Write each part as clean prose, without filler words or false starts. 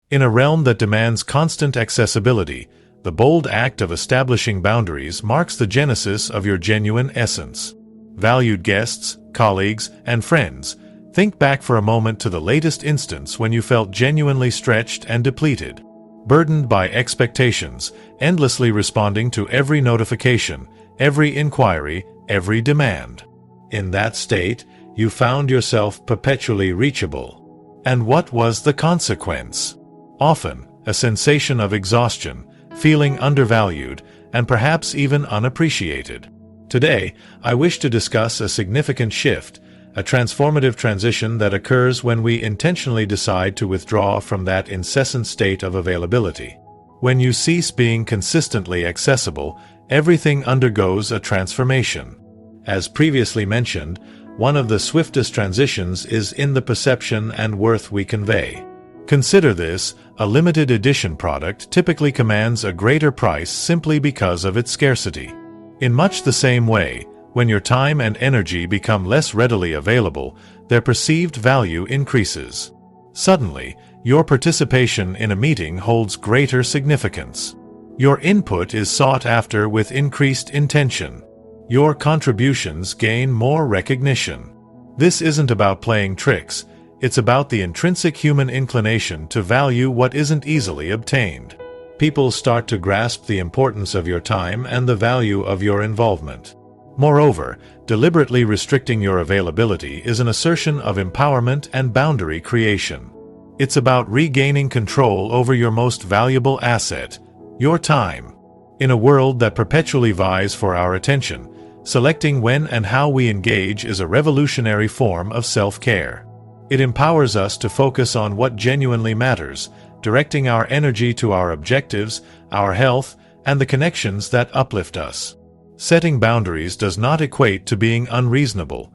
In a realm that demands constant accessibility, the bold act of establishing boundaries marks the genesis of your genuine essence. Valued guests, colleagues, and friends, think back for a moment to the latest instance when you felt genuinely stretched and depleted. Burdened by expectations, endlessly responding to every notification, every inquiry, every demand. In that state, you found yourself perpetually reachable. And what was the consequence? Often, a sensation of exhaustion, feeling undervalued, and perhaps even unappreciated. Today, I wish to discuss a significant shift, a transformative transition that occurs when we intentionally decide to withdraw from that incessant state of availability. When you cease being consistently accessible, everything undergoes a transformation. As previously mentioned, one of the swiftest transitions is in the perception and worth we convey. Consider this: a limited edition product typically commands a greater price simply because of its scarcity. In much the same way, when your time and energy become less readily available, their perceived value increases. Suddenly, your participation in a meeting holds greater significance. Your input is sought after with increased intention. Your contributions gain more recognition. This isn't about playing tricks, it's about the intrinsic human inclination to value what isn't easily obtained. People start to grasp the importance of your time and the value of your involvement. Moreover, deliberately restricting your availability is an assertion of empowerment and boundary creation. It's about regaining control over your most valuable asset, your time. In a world that perpetually vies for our attention, selecting when and how we engage is a revolutionary form of self-care. It empowers us to focus on what genuinely matters, directing our energy to our objectives, our health, and the connections that uplift us. Setting boundaries does not equate to being unreasonable.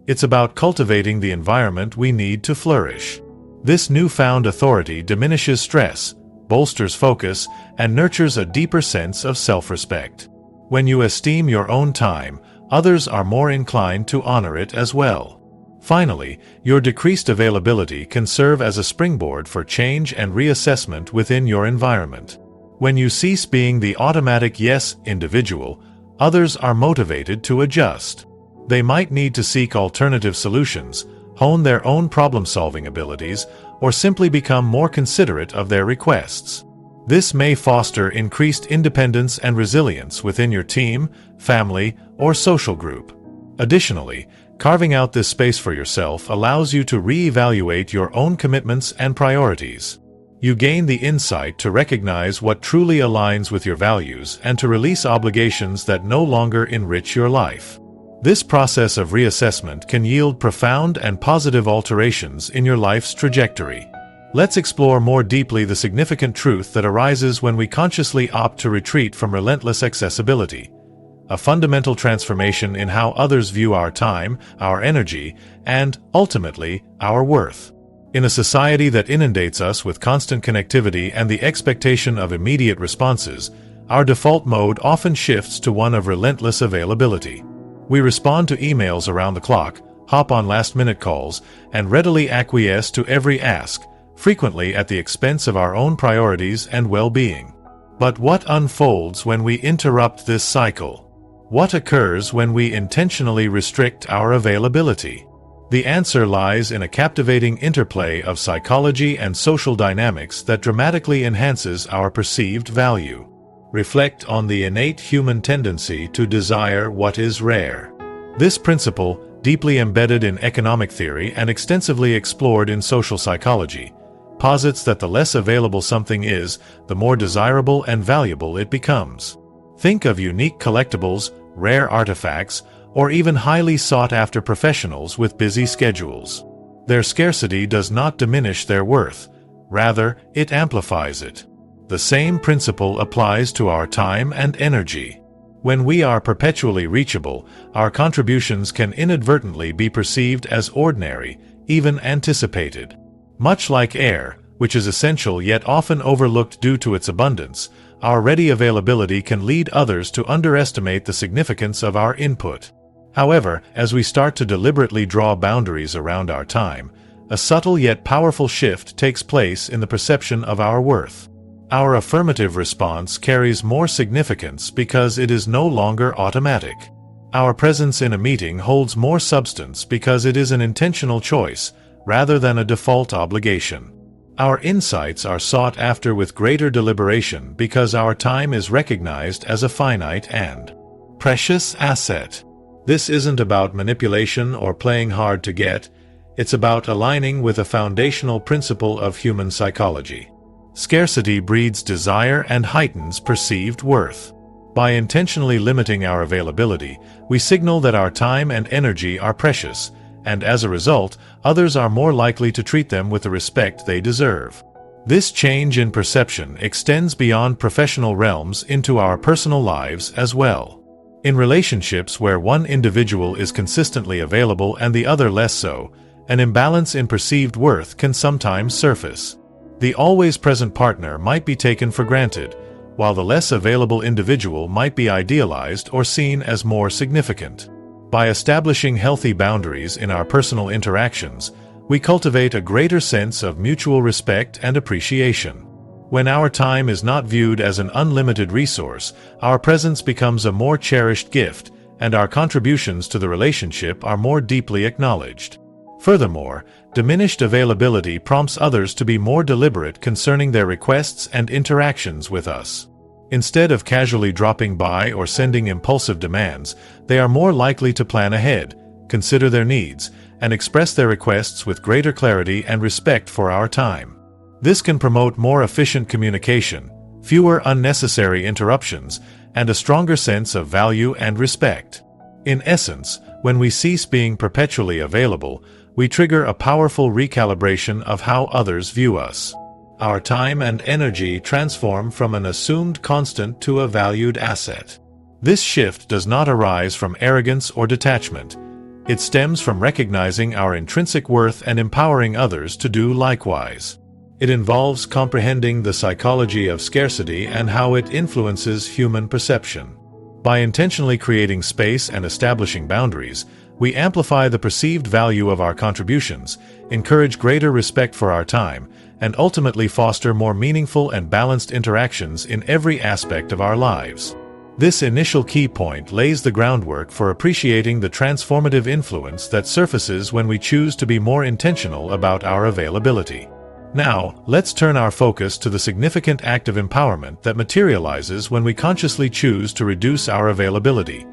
It's about cultivating the environment we need to flourish. This newfound authority diminishes stress, bolsters focus, and nurtures a deeper sense of self-respect. When you esteem your own time, others are more inclined to honor it as well. Finally, your decreased availability can serve as a springboard for change and reassessment within your environment. When you cease being the automatic yes individual, others are motivated to adjust. They might need to seek alternative solutions, hone their own problem-solving abilities, or simply become more considerate of their requests. This may foster increased independence and resilience within your team, family, or social group. Additionally, carving out this space for yourself allows you to reevaluate your own commitments and priorities. You gain the insight to recognize what truly aligns with your values and to release obligations that no longer enrich your life. This process of reassessment can yield profound and positive alterations in your life's trajectory. Let's explore more deeply the significant truth that arises when we consciously opt to retreat from relentless accessibility. A fundamental transformation in how others view our time, our energy, and, ultimately, our worth. In a society that inundates us with constant connectivity and the expectation of immediate responses, our default mode often shifts to one of relentless availability. We respond to emails around the clock, hop on last-minute calls, and readily acquiesce to every ask, frequently at the expense of our own priorities and well-being. But what unfolds when we interrupt this cycle? What occurs when we intentionally restrict our availability? The answer lies in a captivating interplay of psychology and social dynamics that dramatically enhances our perceived value. Reflect on the innate human tendency to desire what is rare. This principle, deeply embedded in economic theory and extensively explored in social psychology, posits that the less available something is, the more desirable and valuable it becomes. Think of unique collectibles, rare artifacts, or even highly sought-after professionals with busy schedules. Their scarcity does not diminish their worth, rather, it amplifies it. The same principle applies to our time and energy. When we are perpetually reachable, our contributions can inadvertently be perceived as ordinary, even anticipated. Much like air, which is essential yet often overlooked due to its abundance, our ready availability can lead others to underestimate the significance of our input. However, as we start to deliberately draw boundaries around our time, A subtle yet powerful shift takes place in the perception of our worth. Our affirmative response carries more significance because it is no longer automatic. Our presence in a meeting holds more substance because it is an intentional choice, rather than a default obligation. Our insights are sought after with greater deliberation because our time is recognized as a finite and precious asset. This isn't about manipulation or playing hard to get, it's about aligning with a foundational principle of human psychology. Scarcity breeds desire and heightens perceived worth. By intentionally limiting our availability, we signal that our time and energy are precious, and as a result, others are more likely to treat them with the respect they deserve. This change in perception extends beyond professional realms into our personal lives as well. In relationships where one individual is consistently available and the other less so, an imbalance in perceived worth can sometimes surface. The always-present partner might be taken for granted, while the less available individual might be idealized or seen as more significant. By establishing healthy boundaries in our personal interactions, we cultivate a greater sense of mutual respect and appreciation. When our time is not viewed as an unlimited resource, our presence becomes a more cherished gift, and our contributions to the relationship are more deeply acknowledged. Furthermore, diminished availability prompts others to be more deliberate concerning their requests and interactions with us. Instead of casually dropping by or sending impulsive demands, they are more likely to plan ahead, consider their needs, and express their requests with greater clarity and respect for our time. This can promote more efficient communication, fewer unnecessary interruptions, and a stronger sense of value and respect. In essence, when we cease being perpetually available, we trigger a powerful recalibration of how others view us. Our time and energy transform from an assumed constant to a valued asset. This shift does not arise from arrogance or detachment. It stems from recognizing our intrinsic worth and empowering others to do likewise. It involves comprehending the psychology of scarcity and how it influences human perception. By intentionally creating space and establishing boundaries, we amplify the perceived value of our contributions, encourage greater respect for our time, and ultimately foster more meaningful and balanced interactions in every aspect of our lives. This initial key point lays the groundwork for appreciating the transformative influence that surfaces when we choose to be more intentional about our availability. Now, let's turn our focus to the significant act of empowerment that materializes when we consciously choose to reduce our availability: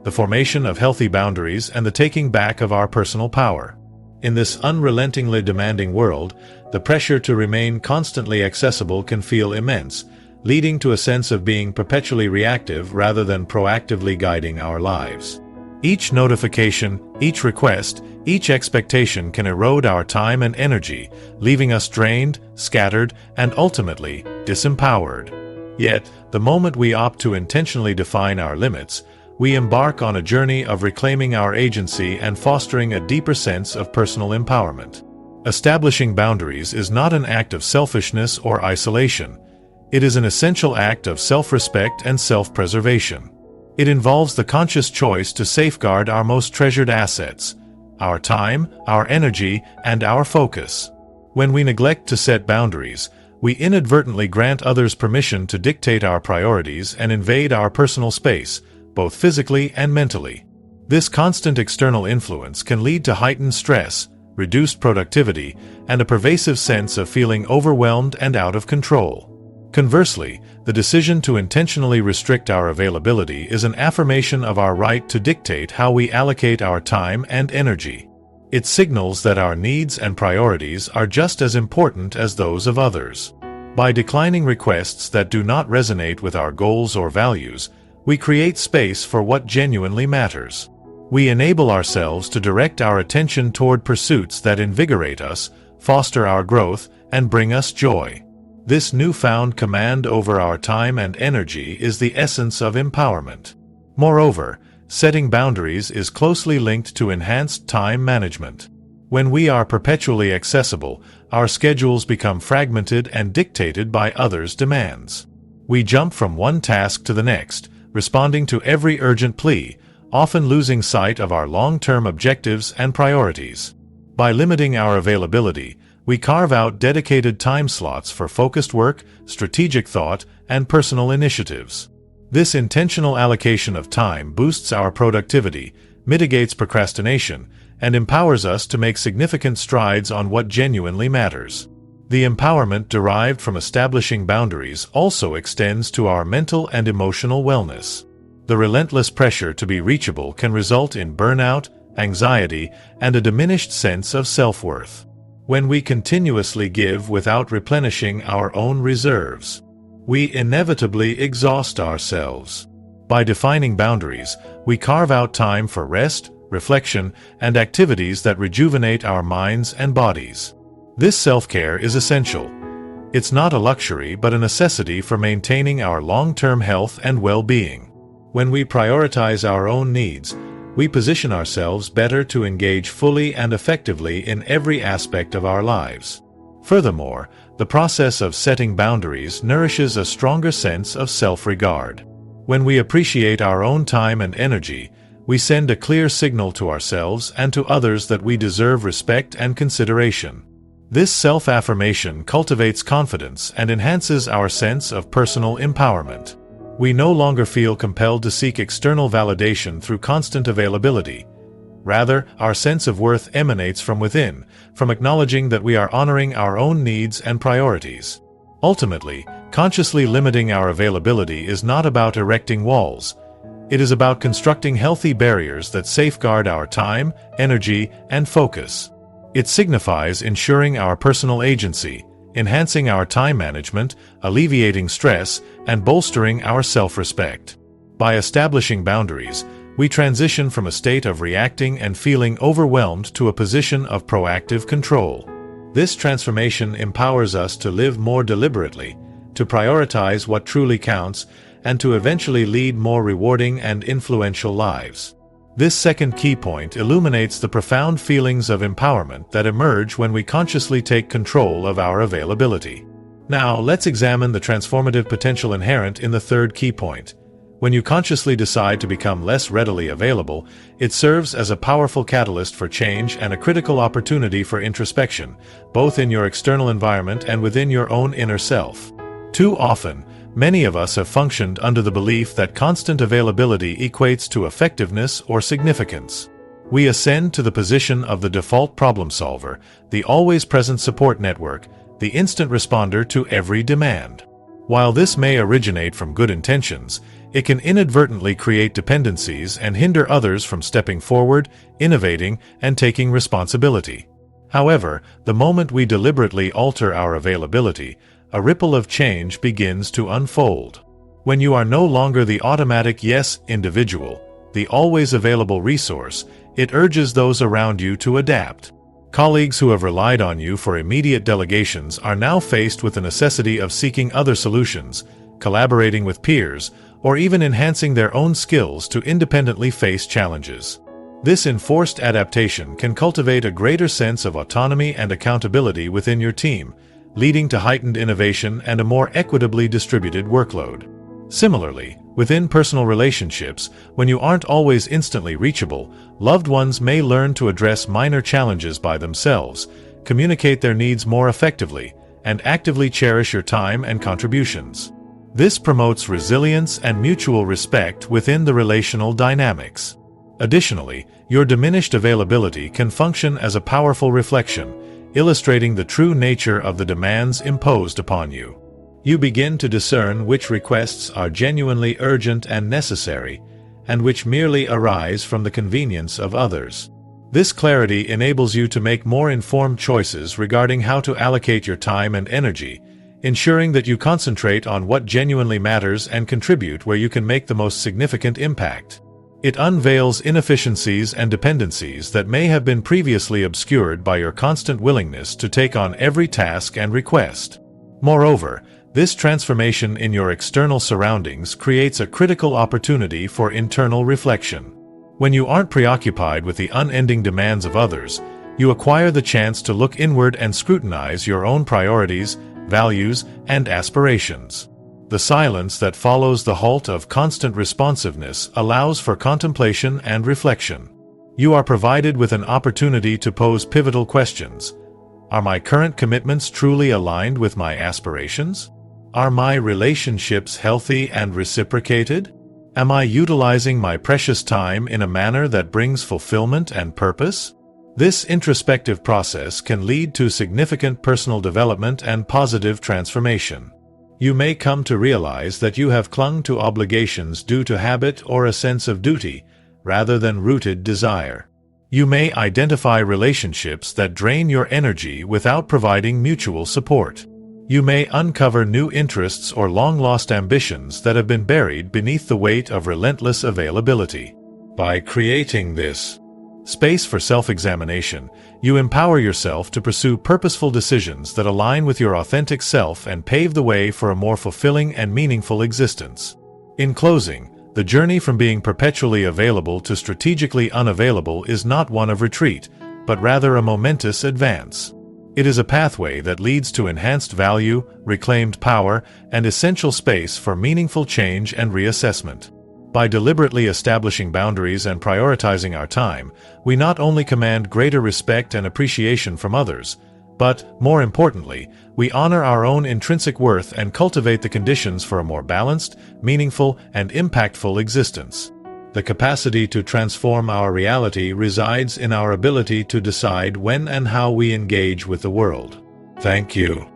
the formation of healthy boundaries and the taking back of our personal power. In this unrelentingly demanding world, the pressure to remain constantly accessible can feel immense, leading to a sense of being perpetually reactive rather than proactively guiding our lives. Each notification, each request, each expectation can erode our time and energy, leaving us drained, scattered, and ultimately disempowered. Yet, the moment we opt to intentionally define our limits, we embark on a journey of reclaiming our agency and fostering a deeper sense of personal empowerment. Establishing boundaries is not an act of selfishness or isolation. It is an essential act of self-respect and self-preservation. It involves the conscious choice to safeguard our most treasured assets: our time, our energy, and our focus. When we neglect to set boundaries, we inadvertently grant others permission to dictate our priorities and invade our personal space, both physically and mentally. This constant external influence can lead to heightened stress, reduced productivity, and a pervasive sense of feeling overwhelmed and out of control. Conversely, the decision to intentionally restrict our availability is an affirmation of our right to dictate how we allocate our time and energy. It signals that our needs and priorities are just as important as those of others. By declining requests that do not resonate with our goals or values, we create space for what genuinely matters. We enable ourselves to direct our attention toward pursuits that invigorate us, foster our growth, and bring us joy. This newfound command over our time and energy is the essence of empowerment. Moreover, setting boundaries is closely linked to enhanced time management. When we are perpetually accessible, our schedules become fragmented and dictated by others' demands. We jump from one task to the next, responding to every urgent plea, often losing sight of our long-term objectives and priorities. By limiting our availability, we carve out dedicated time slots for focused work, strategic thought, and personal initiatives. This intentional allocation of time boosts our productivity, mitigates procrastination, and empowers us to make significant strides on what genuinely matters. The empowerment derived from establishing boundaries also extends to our mental and emotional wellness. The relentless pressure to be reachable can result in burnout, anxiety, and a diminished sense of self-worth. When we continuously give without replenishing our own reserves, we inevitably exhaust ourselves. By defining boundaries, we carve out time for rest, reflection, and activities that rejuvenate our minds and bodies. This self-care is essential. It's not a luxury but a necessity for maintaining our long-term health and well-being. When we prioritize our own needs, we position ourselves better to engage fully and effectively in every aspect of our lives. Furthermore, the process of setting boundaries nourishes a stronger sense of self-regard. When we appreciate our own time and energy, we send a clear signal to ourselves and to others that we deserve respect and consideration. This self-affirmation cultivates confidence and enhances our sense of personal empowerment. We no longer feel compelled to seek external validation through constant availability. Rather, our sense of worth emanates from within, from acknowledging that we are honoring our own needs and priorities. Ultimately, consciously limiting our availability is not about erecting walls. It is about constructing healthy barriers that safeguard our time, energy, and focus. It signifies ensuring our personal agency, enhancing our time management, alleviating stress, and bolstering our self-respect. By establishing boundaries, we transition from a state of reacting and feeling overwhelmed to a position of proactive control. This transformation empowers us to live more deliberately, to prioritize what truly counts, and to eventually lead more rewarding and influential lives. This second key point illuminates the profound feelings of empowerment that emerge when we consciously take control of our availability. Now, let's examine the transformative potential inherent in the third key point. When you consciously decide to become less readily available, it serves as a powerful catalyst for change and a critical opportunity for introspection, both in your external environment and within your own inner self. Too often, many of us have functioned under the belief that constant availability equates to effectiveness or significance. We ascend to the position of the default problem solver, the always-present support network, the instant responder to every demand. While this may originate from good intentions, it can inadvertently create dependencies and hinder others from stepping forward, innovating, and taking responsibility. However, the moment we deliberately alter our availability, a ripple of change begins to unfold. When you are no longer the automatic yes individual, the always available resource, it urges those around you to adapt. Colleagues who have relied on you for immediate delegations are now faced with the necessity of seeking other solutions, collaborating with peers, or even enhancing their own skills to independently face challenges. This enforced adaptation can cultivate a greater sense of autonomy and accountability within your team, leading to heightened innovation and a more equitably distributed workload. Similarly, within personal relationships, when you aren't always instantly reachable, loved ones may learn to address minor challenges by themselves, communicate their needs more effectively, and actively cherish your time and contributions. This promotes resilience and mutual respect within the relational dynamics. Additionally, your diminished availability can function as a powerful reflection, illustrating the true nature of the demands imposed upon you. You begin to discern which requests are genuinely urgent and necessary, and which merely arise from the convenience of others. This clarity enables you to make more informed choices regarding how to allocate your time and energy, ensuring that you concentrate on what genuinely matters and contribute where you can make the most significant impact. It unveils inefficiencies and dependencies that may have been previously obscured by your constant willingness to take on every task and request. Moreover, this transformation in your external surroundings creates a critical opportunity for internal reflection. When you aren't preoccupied with the unending demands of others, you acquire the chance to look inward and scrutinize your own priorities, values, and aspirations. The silence that follows the halt of constant responsiveness allows for contemplation and reflection. You are provided with an opportunity to pose pivotal questions. Are my current commitments truly aligned with my aspirations? Are my relationships healthy and reciprocated? Am I utilizing my precious time in a manner that brings fulfillment and purpose? This introspective process can lead to significant personal development and positive transformation. You may come to realize that you have clung to obligations due to habit or a sense of duty, rather than rooted desire. You may identify relationships that drain your energy without providing mutual support. You may uncover new interests or long-lost ambitions that have been buried beneath the weight of relentless availability. By creating this space for self-examination, you empower yourself to pursue purposeful decisions that align with your authentic self and pave the way for a more fulfilling and meaningful existence. In closing, the journey from being perpetually available to strategically unavailable is not one of retreat, but rather a momentous advance. It is a pathway that leads to enhanced value, reclaimed power, and essential space for meaningful change and reassessment. By deliberately establishing boundaries and prioritizing our time, we not only command greater respect and appreciation from others, but, more importantly, we honor our own intrinsic worth and cultivate the conditions for a more balanced, meaningful, and impactful existence. The capacity to transform our reality resides in our ability to decide when and how we engage with the world. Thank you.